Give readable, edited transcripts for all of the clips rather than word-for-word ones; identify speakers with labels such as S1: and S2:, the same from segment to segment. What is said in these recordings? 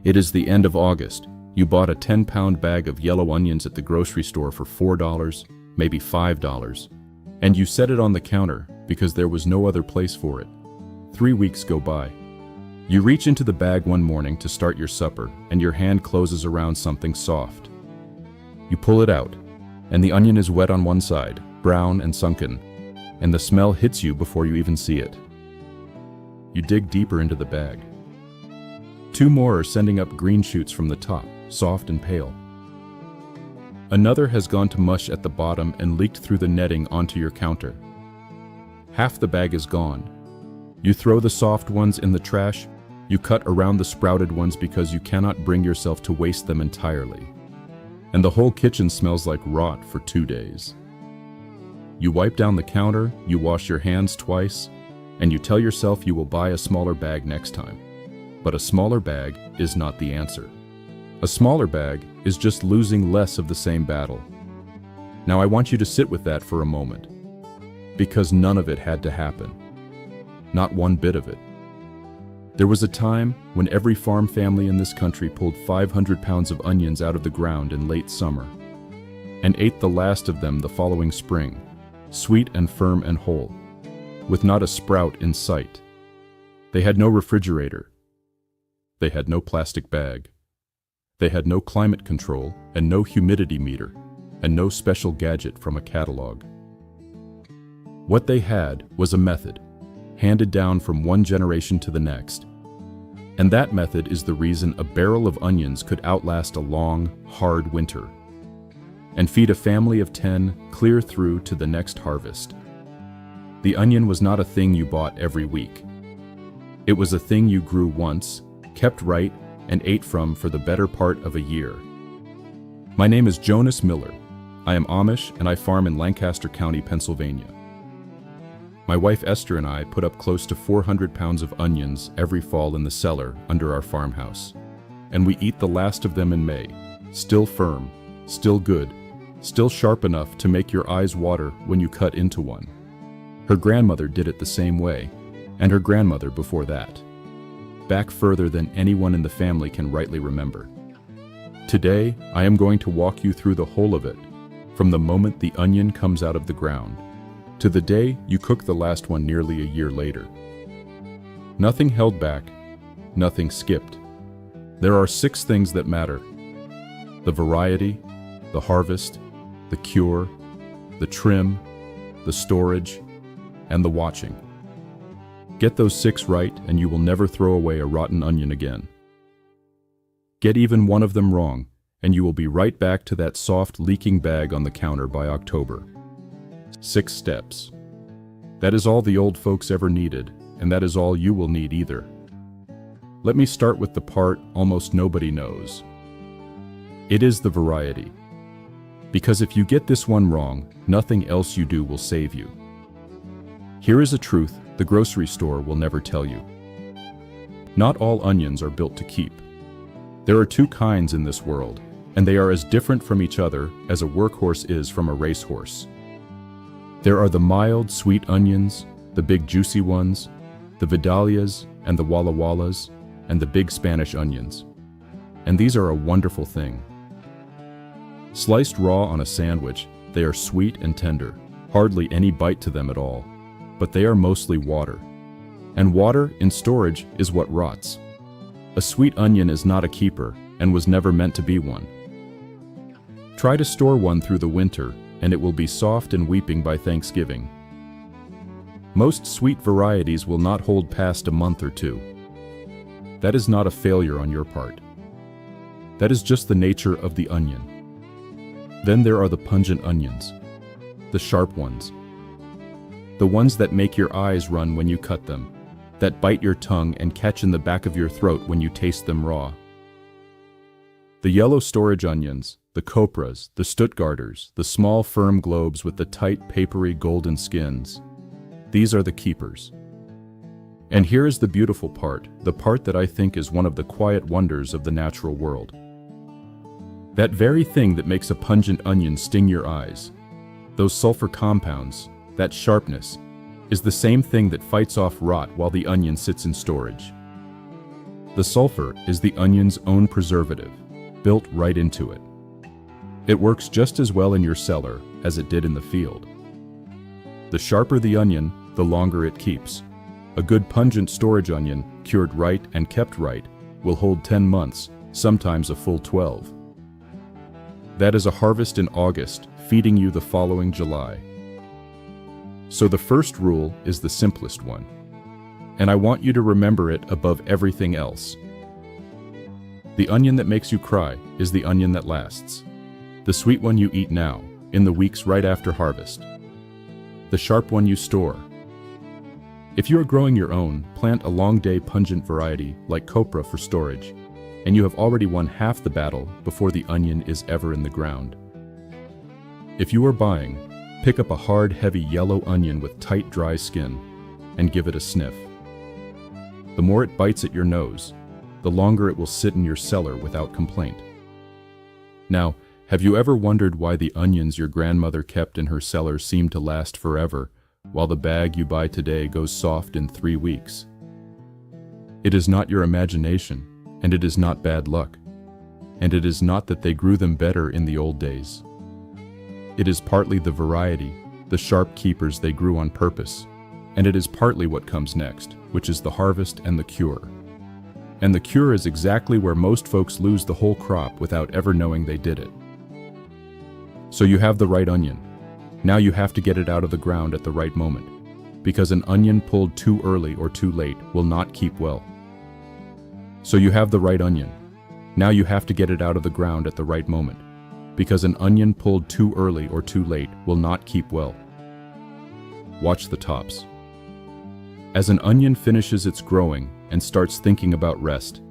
S1: It is the end of August. You bought a 10-pound bag of yellow onions at the grocery store for $4, maybe $5, and you set it on the counter because there was no other place for it. 3 weeks go by. You reach into the bag one morning to start your supper, and your hand closes around something soft. You pull it out, and the onion is wet on one side, brown and sunken, and the smell hits you before you even see it. You dig deeper into the bag. 2 more are sending up green shoots from the top, soft and pale. Another has gone to mush at the bottom and leaked through the netting onto your counter. Half the bag is gone. You throw the soft ones in the trash. You cut around the sprouted ones because you cannot bring yourself to waste them entirely. And the whole kitchen smells like rot for 2 days. You wipe down the counter, you wash your hands twice, and you tell yourself you will buy a smaller bag next time. But a smaller bag is not the answer. A smaller bag is just losing less of the same battle. Now I want you to sit with that for a moment, because none of it had to happen. Not one bit of it. There was a time when every farm family in this country pulled 500 pounds of onions out of the ground in late summer and ate the last of them the following spring, sweet and firm and whole, with not a sprout in sight. They had no refrigerator. They had no plastic bag. They had no climate control and no humidity meter and no special gadget from a catalog. What they had was a method, handed down from one generation to the next. And that method is the reason a barrel of onions could outlast a long, hard winter and feed a family of 10 clear through to the next harvest. The onion was not a thing you bought every week. It was a thing you grew once, kept right, and ate from for the better part of a year. My name is Jonas Miller. I am Amish and I farm in Lancaster County, Pennsylvania. My wife Esther and I put up close to 400 pounds of onions every fall in the cellar under our farmhouse, and we eat the last of them in May, still firm, still good, still sharp enough to make your eyes water when you cut into one. Her grandmother did it the same way, and her grandmother before that, back further than anyone in the family can rightly remember. Today, I am going to walk you through the whole of it, from the moment the onion comes out of the ground, to the day you cook the last one nearly a year later. Nothing held back, nothing skipped. There are 6 things that matter: the variety, the harvest, the cure, the trim, the storage, and the watching. Get those 6 right and you will never throw away a rotten onion again. Get even one of them wrong and you will be right back to that soft, leaking bag on the counter by October. 6 steps. That is all the old folks ever needed, and that is all you will need either. Let me start with the part almost nobody knows. It is the variety. Because if you get this one wrong, nothing else you do will save you. Here is a truth the grocery store will never tell you. Not all onions are built to keep. There are 2 kinds in this world, and they are as different from each other as a workhorse is from a racehorse. There are the mild, sweet onions, the big juicy ones, the Vidalias and the Walla Wallas, and the big Spanish onions. And these are a wonderful thing. Sliced raw on a sandwich, they are sweet and tender, hardly any bite to them at all, but they are mostly water. And water in storage is what rots. A sweet onion is not a keeper and was never meant to be one. Try to store one through the winter, and it will be soft and weeping by Thanksgiving. Most sweet varieties will not hold past a month or 2. That is not a failure on your part. That is just the nature of the onion. Then there are the pungent onions, the sharp ones, the ones that make your eyes run when you cut them, that bite your tongue and catch in the back of your throat when you taste them raw. The yellow storage onions, the copras, the Stuttgarters, the small firm globes with the tight, papery, golden skins. These are the keepers. And here is the beautiful part, the part that I think is one of the quiet wonders of the natural world. That very thing that makes a pungent onion sting your eyes, those sulfur compounds, that sharpness, is the same thing that fights off rot while the onion sits in storage. The sulfur is the onion's own preservative, built right into it. It works just as well in your cellar as it did in the field. The sharper the onion, the longer it keeps. A good pungent storage onion, cured right and kept right, will hold 10 months, sometimes a full 12. That is a harvest in August, feeding you the following July. So the first rule is the simplest one, and I want you to remember it above everything else. The onion that makes you cry is the onion that lasts. The sweet one you eat now, in the weeks right after harvest. The sharp one you store. If you are growing your own, plant a long-day pungent variety like copra for storage, and you have already won half the battle before the onion is ever in the ground. If you are buying, pick up a hard, heavy yellow onion with tight, dry skin and give it a sniff. The more it bites at your nose, the longer it will sit in your cellar without complaint. Now, have you ever wondered why the onions your grandmother kept in her cellar seem to last forever, while the bag you buy today goes soft in 3 weeks? It is not your imagination, and it is not bad luck, and it is not that they grew them better in the old days. It is partly the variety, the sharp keepers they grew on purpose, and it is partly what comes next, which is the harvest and the cure. And the cure is exactly where most folks lose the whole crop without ever knowing they did it. So you have the right onion. Now you have to get it out of the ground at the right moment, because an onion pulled too early or too late will not keep well. So you have the right onion. Now you have to get it out of the ground at the right moment, because an onion pulled too early or too late will not keep well. Watch the tops. As an onion finishes its growing and starts thinking about rest,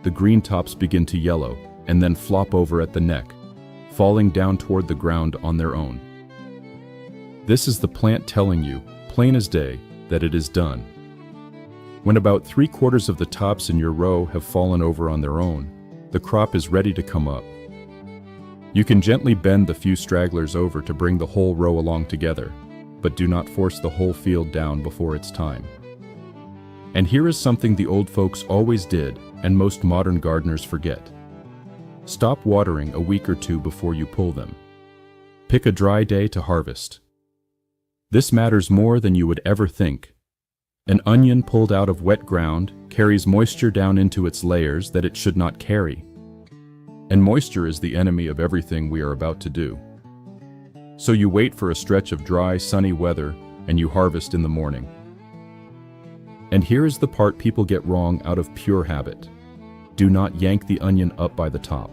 S1: the green tops begin to yellow and then flop over at the neck, falling down toward the ground on their own. This is the plant telling you, plain as day, that it is done. When about 3/4 of the tops in your row have fallen over on their own, the crop is ready to come up. You can gently bend the few stragglers over to bring the whole row along together, but do not force the whole field down before it's time. And here is something the old folks always did and most modern gardeners forget. Stop watering a week or two before you pull them. Pick a dry day to harvest. This matters more than you would ever think. An onion pulled out of wet ground carries moisture down into its layers that it should not carry. And moisture is the enemy of everything we are about to do. So you wait for a stretch of dry, sunny weather, and you harvest in the morning. And here is the part people get wrong out of pure habit. Do not yank the onion up by the top.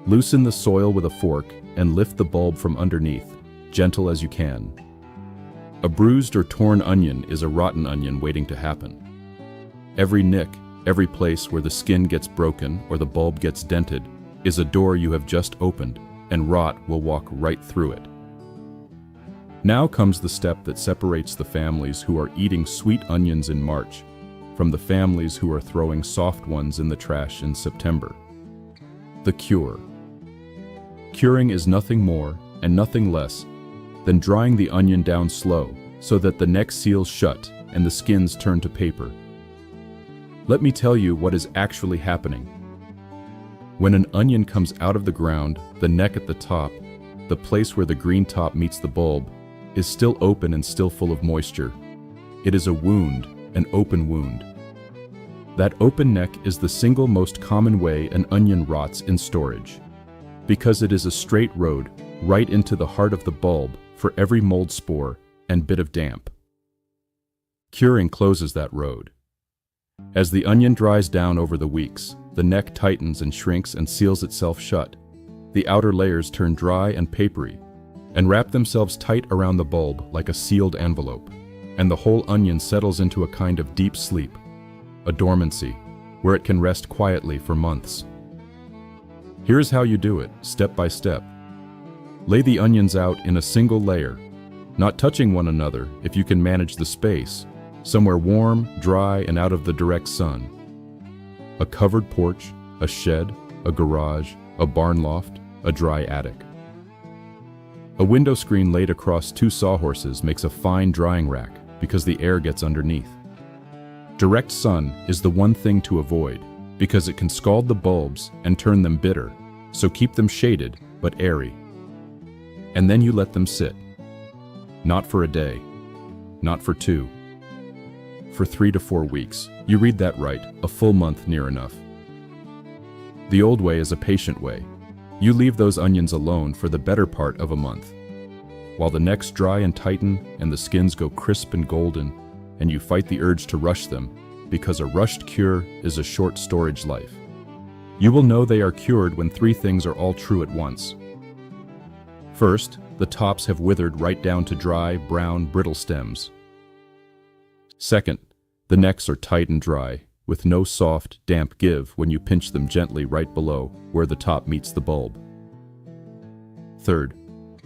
S1: Loosen the soil with a fork and lift the bulb from underneath, gentle as you can. A bruised or torn onion is a rotten onion waiting to happen. Every nick, every place where the skin gets broken or the bulb gets dented, is a door you have just opened, and rot will walk right through it. Now comes the step that separates the families who are eating sweet onions in March from the families who are throwing soft ones in the trash in September. The cure. Curing is nothing more and nothing less than drying the onion down slow so that the neck seals shut and the skins turn to paper. Let me tell you what is actually happening. When an onion comes out of the ground, the neck at the top, the place where the green top meets the bulb, is still open and still full of moisture. It is a wound, an open wound. That open neck is the single most common way an onion rots in storage, because it is a straight road right into the heart of the bulb for every mold spore and bit of damp. Curing closes that road. As the onion dries down over the weeks, the neck tightens and shrinks and seals itself shut. The outer layers turn dry and papery and wrap themselves tight around the bulb like a sealed envelope, and the whole onion settles into a kind of deep sleep, a dormancy, where it can rest quietly for months. Here's how you do it, step by step. Lay the onions out in a single layer, not touching one another if you can manage the space, somewhere warm, dry, and out of the direct sun. A covered porch, a shed, a garage, a barn loft, a dry attic. A window screen laid across 2 sawhorses makes a fine drying rack because the air gets underneath. Direct sun is the one thing to avoid because it can scald the bulbs and turn them bitter, so keep them shaded but airy. And then you let them sit. Not for a day, not for 2, for 3 to 4 weeks. You read that right, a full month near enough. The old way is a patient way. You leave those onions alone for the better part of a month, while the necks dry and tighten and the skins go crisp and golden, and you fight the urge to rush them, because a rushed cure is a short storage life. You will know they are cured when 3 things are all true at once. First, the tops have withered right down to dry, brown, brittle stems. Second, the necks are tight and dry, with no soft, damp give when you pinch them gently right below where the top meets the bulb. Third,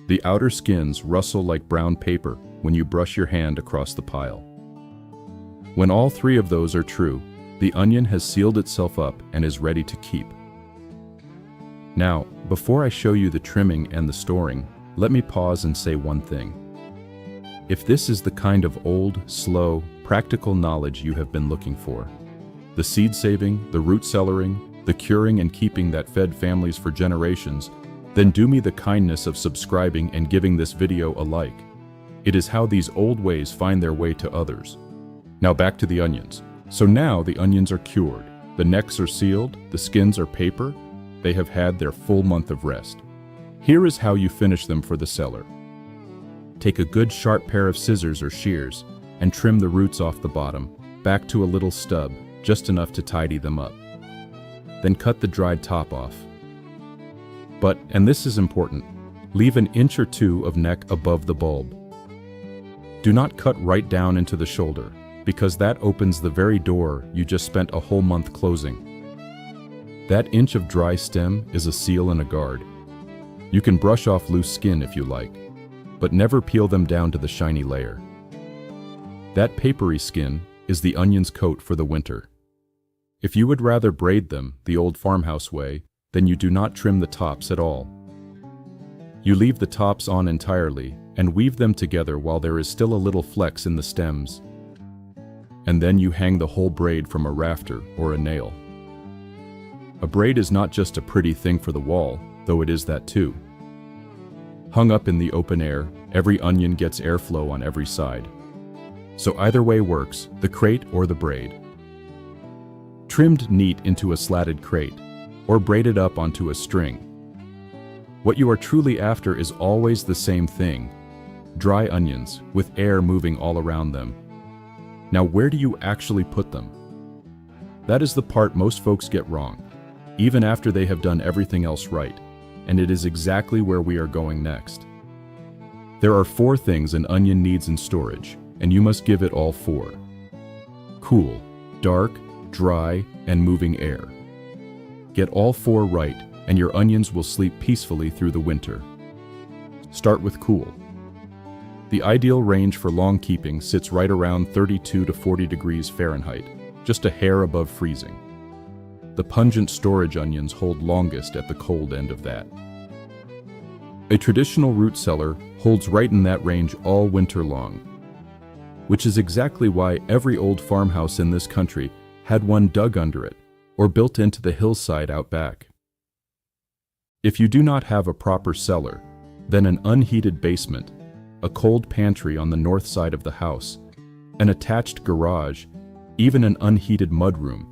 S1: the outer skins rustle like brown paper when you brush your hand across the pile. When all 3 of those are true, the onion has sealed itself up and is ready to keep. Now, before I show you the trimming and the storing, let me pause and say one thing. If this is the kind of old, slow, practical knowledge you have been looking for, the seed saving, the root cellaring, the curing and keeping that fed families for generations, then do me the kindness of subscribing and giving this video a like. It is how these old ways find their way to others. Now back to the onions. So now the onions are cured, the necks are sealed, the skins are paper, they have had their full month of rest. Here is how you finish them for the cellar. Take a good sharp pair of scissors or shears and trim the roots off the bottom, back to a little stub, just enough to tidy them up. Then cut the dried top off. But, and this is important, leave an inch or 2 of neck above the bulb. Do not cut right down into the shoulder, because that opens the very door you just spent a whole month closing. That inch of dry stem is a seal and a guard. You can brush off loose skin if you like, but never peel them down to the shiny layer. That papery skin is the onion's coat for the winter. If you would rather braid them the old farmhouse way, then you do not trim the tops at all. You leave the tops on entirely and weave them together while there is still a little flex in the stems. And then you hang the whole braid from a rafter or a nail. A braid is not just a pretty thing for the wall, though it is that too. Hung up in the open air, every onion gets airflow on every side. So either way works, the crate or the braid. Trimmed neat into a slatted crate, or braided up onto a string. What you are truly after is always the same thing: dry onions with air moving all around them. Now where do you actually put them? That is the part most folks get wrong, even after they have done everything else right, and it is exactly where we are going next. There are 4 things an onion needs in storage, and you must give it all 4. Cool, dark, dry, and moving air. Get all 4 right, and your onions will sleep peacefully through the winter. Start with cool. The ideal range for long keeping sits right around 32 to 40 degrees Fahrenheit, just a hair above freezing. The pungent storage onions hold longest at the cold end of that. A traditional root cellar holds right in that range all winter long, which is exactly why every old farmhouse in this country had one dug under it or built into the hillside out back. If you do not have a proper cellar, then an unheated basement, a cold pantry on the north side of the house, an attached garage, even an unheated mudroom,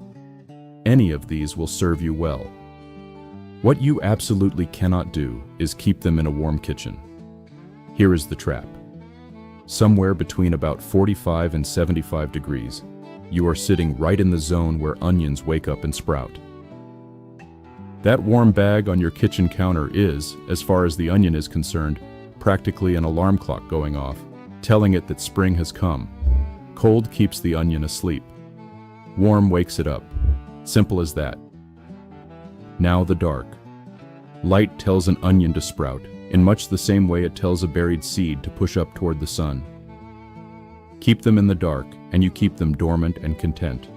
S1: any of these will serve you well. What you absolutely cannot do is keep them in a warm kitchen. Here is the trap. Somewhere between about 45 and 75 degrees, you are sitting right in the zone where onions wake up and sprout. That warm bag on your kitchen counter is, as far as the onion is concerned, practically an alarm clock going off, telling it that spring has come. Cold keeps the onion asleep. Warm wakes it up. Simple as that. Now the dark. Light tells an onion to sprout, in much the same way it tells a buried seed to push up toward the sun. Keep them in the dark, and you keep them dormant and content.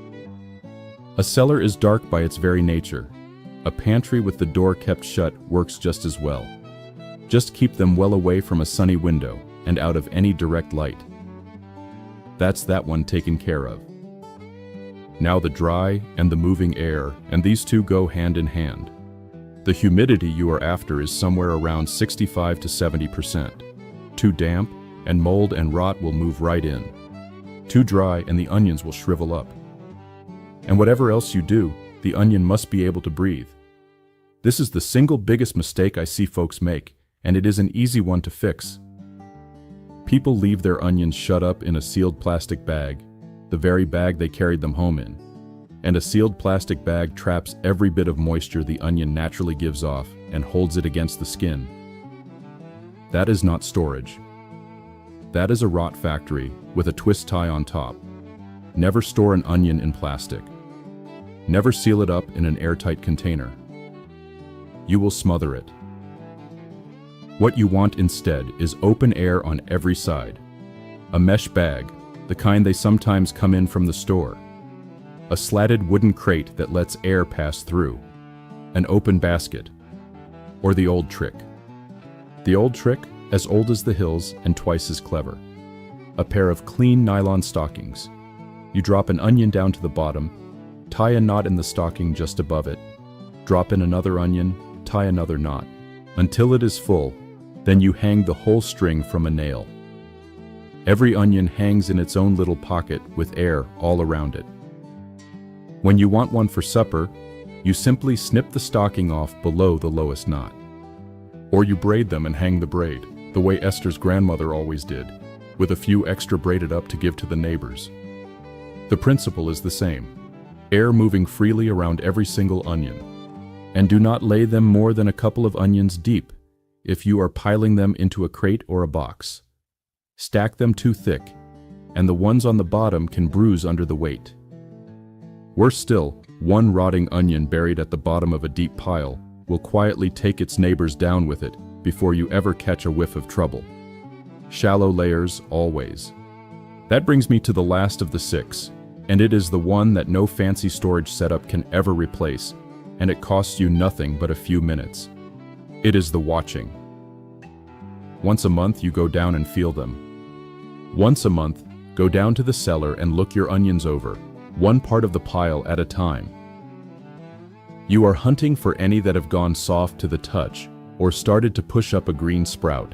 S1: A cellar is dark by its very nature. A pantry with the door kept shut works just as well. Just keep them well away from a sunny window and out of any direct light. That's that one taken care of. Now the dry and the moving air, and these two go hand in hand. The humidity you are after is somewhere around 65 to 70%. Too damp, and mold and rot will move right in. Too dry, and the onions will shrivel up. And whatever else you do, the onion must be able to breathe. This is the single biggest mistake I see folks make, and it is an easy one to fix. People leave their onions shut up in a sealed plastic bag, the very bag they carried them home in. And a sealed plastic bag traps every bit of moisture the onion naturally gives off and holds it against the skin. That is not storage. That is a rot factory with a twist tie on top. Never store an onion in plastic. Never seal it up in an airtight container. You will smother it. What you want instead is open air on every side. A mesh bag, the kind they sometimes come in from the store. A slatted wooden crate that lets air pass through. An open basket. Or the old trick. The old trick, as old as the hills and twice as clever. A pair of clean nylon stockings. You drop an onion down to the bottom, tie a knot in the stocking just above it, drop in another onion, tie another knot, until it is full, then you hang the whole string from a nail. Every onion hangs in its own little pocket with air all around it. When you want one for supper, you simply snip the stocking off below the lowest knot. Or you braid them and hang the braid, the way Esther's grandmother always did, with a few extra braided up to give to the neighbors. The principle is the same, air moving freely around every single onion. And do not lay them more than a couple of onions deep if you are piling them into a crate or a box. Stack them too thick, and the ones on the bottom can bruise under the weight. Worse still, one rotting onion buried at the bottom of a deep pile will quietly take its neighbors down with it before you ever catch a whiff of trouble. Shallow layers always. That brings me to the last of the 6, and it is the one that no fancy storage setup can ever replace, and it costs you nothing but a few minutes. It is the watching. Once a month you go down and feel them. Once a month, go down to the cellar and look your onions over, one part of the pile at a time. You are hunting for any that have gone soft to the touch or started to push up a green sprout.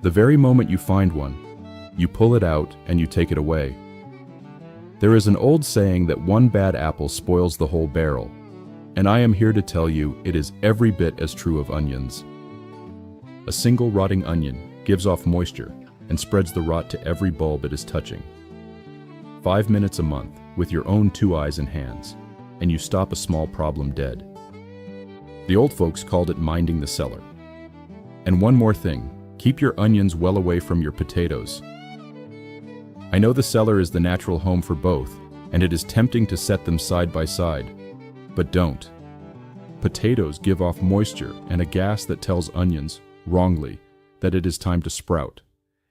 S1: The very moment you find one, you pull it out and you take it away. There is an old saying that one bad apple spoils the whole barrel, and I am here to tell you it is every bit as true of onions. A single rotting onion gives off moisture and spreads the rot to every bulb it is touching. 5 minutes a month with your own 2 eyes and hands, and you stop a small problem dead. The old folks called it minding the cellar. And one more thing, keep your onions well away from your potatoes. I know the cellar is the natural home for both, and it is tempting to set them side by side, but don't. Potatoes give off moisture and a gas that tells onions, wrongly, that it is time to sprout,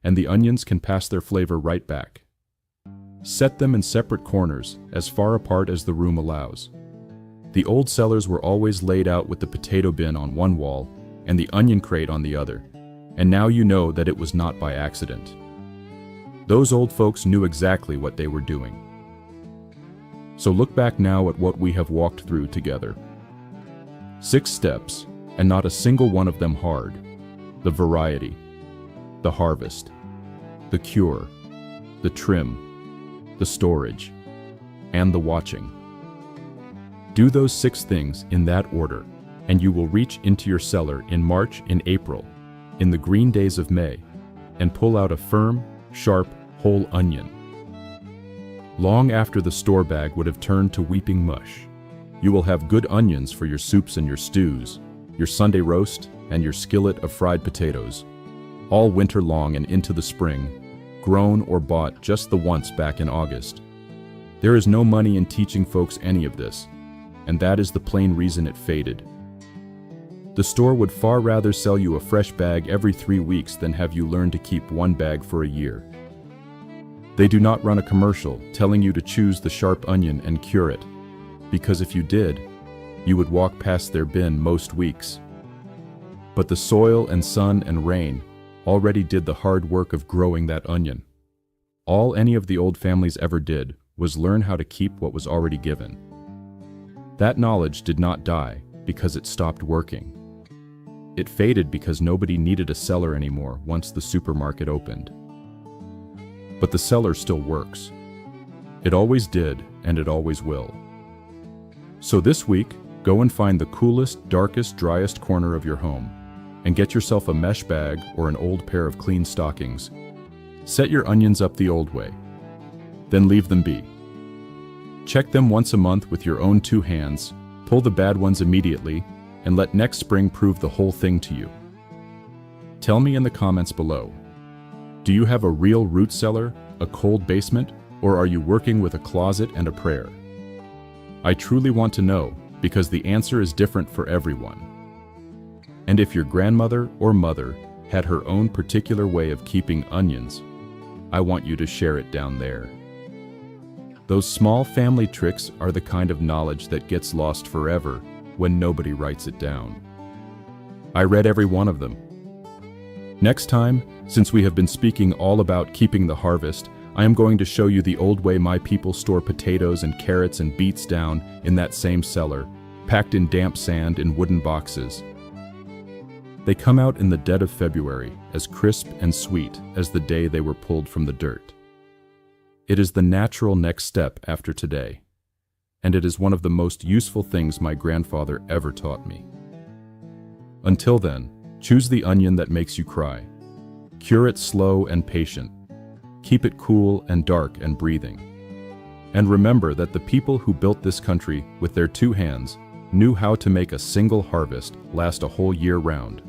S1: and the onions can pass their flavor right back. Set them in separate corners, as far apart as the room allows. The old cellars were always laid out with the potato bin on one wall and the onion crate on the other, and now you know that it was not by accident. Those old folks knew exactly what they were doing. So look back now at what we have walked through together. 6 steps, and not a single one of them hard. The variety, the harvest, the cure, the trim, the storage, and the watching. Do those 6 things in that order, and you will reach into your cellar in March and April, in the green days of May, and pull out a firm, sharp, whole onion. Long after the store bag would have turned to weeping mush, you will have good onions for your soups and your stews, your Sunday roast, and your skillet of fried potatoes, all winter long and into the spring, grown or bought just the once back in August. There is no money in teaching folks any of this, and that is the plain reason it faded. The store would far rather sell you a fresh bag every 3 weeks than have you learn to keep one bag for a year. They do not run a commercial telling you to choose the sharp onion and cure it, because if you did, you would walk past their bin most weeks. But the soil and sun and rain already did the hard work of growing that onion. All any of the old families ever did was learn how to keep what was already given. That knowledge did not die because it stopped working. It faded because nobody needed a cellar anymore once the supermarket opened. But the cellar still works. It always did, and it always will. So this week, go and find the coolest, darkest, driest corner of your home, and get yourself a mesh bag or an old pair of clean stockings. Set your onions up the old way. Then leave them be. Check them once a month with your own 2 hands, pull the bad ones immediately, and let next spring prove the whole thing to you. Tell me in the comments below. Do you have a real root cellar, a cold basement, or are you working with a closet and a prayer? I truly want to know, because the answer is different for everyone. And if your grandmother or mother had her own particular way of keeping onions, I want you to share it down there. Those small family tricks are the kind of knowledge that gets lost forever when nobody writes it down. I read every one of them. Next time, since we have been speaking all about keeping the harvest, I am going to show you the old way my people store potatoes and carrots and beets down in that same cellar, packed in damp sand in wooden boxes. They come out in the dead of February, as crisp and sweet as the day they were pulled from the dirt. It is the natural next step after today, and it is one of the most useful things my grandfather ever taught me. Until then, choose the onion that makes you cry. Cure it slow and patient. Keep it cool and dark and breathing. And remember that the people who built this country with their 2 hands knew how to make a single harvest last a whole year round.